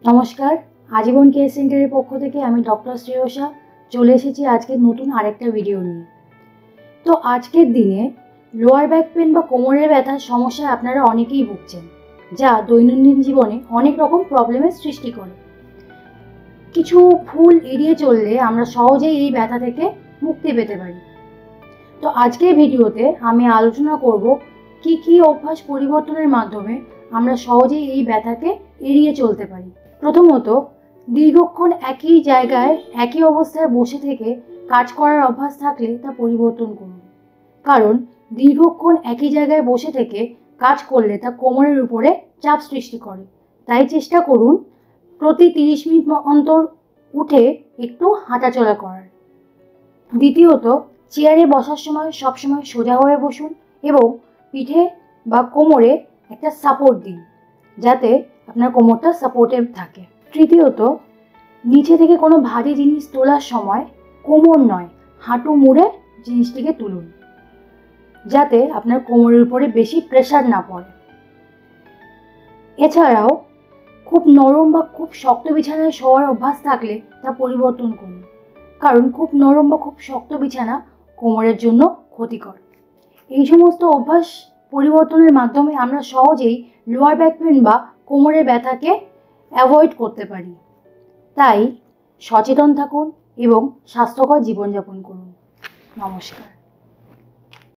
নমস্কার, আজীবন কেয়ার সেন্টারের পক্ষ থেকে আমি ডক্টর শ্রেয়সা চলে এসেছি আজকে নতুন আরেকটা ভিডিও নিয়ে। তো আজকের দিনে লোয়ার ব্যাক পেন বা কোমরের ব্যথার সমস্যায় আপনারা অনেকেই ভুগছেন, যা দৈনন্দিন জীবনে অনেক রকম প্রবলেমের সৃষ্টি করে। কিছু ভুল এড়িয়ে চললে আমরা সহজেই এই ব্যথা থেকে মুক্তি পেতে পারি। তো আজকের ভিডিওতে আমি আলোচনা করব কি কি অভ্যাস পরিবর্তনের মাধ্যমে আমরা সহজেই এই ব্যথাকে এড়িয়ে চলতে পারি। প্রথমত, দীর্ঘক্ষণ একই জায়গায় একই অবস্থায় বসে থেকে কাজ করার অভ্যাস থাকলে তা পরিবর্তন করুন। কারণ দীর্ঘক্ষণ একই জায়গায় বসে থেকে কাজ করলে তা কোমরের উপরে চাপ সৃষ্টি করে। তাই চেষ্টা করুন প্রতি 30 মিনিট অন্তর উঠে একটু হাঁটাচলা করার। দ্বিতীয়ত, চেয়ারে বসার সময় সবসময় সোজা হয়ে বসুন এবং পিঠে বা কোমরে একটা সাপোর্ট দিন, যাতে আপনার কোমরটা সাপোর্টেড থাকে। তৃতীয়ত, নিচে থেকে কোনো ভারী জিনিস তোলার সময় কোমর নয়, হাঁটু মুড়ে জিনিসটিকে তুলুন, যাতে আপনার কোমরের উপরে বেশি প্রেসার না পড়ে। এছাড়াও খুব নরম বা খুব শক্ত বিছানায় শোয়ার অভ্যাস থাকলে তা পরিবর্তন করুন, কারণ খুব নরম বা খুব শক্ত বিছানা কোমরের জন্য ক্ষতিকর। এই সমস্ত অভ্যাস পরিবর্তনের মাধ্যমে আমরা সহজেই লোয়ার ব্যাক পেন বা কোমরের ব্যথাকে অ্যাভয়েড করতে পারি। তাই সচেতন থাকুন এবং স্বাস্থ্যকর জীবনযাপন করুন। নমস্কার।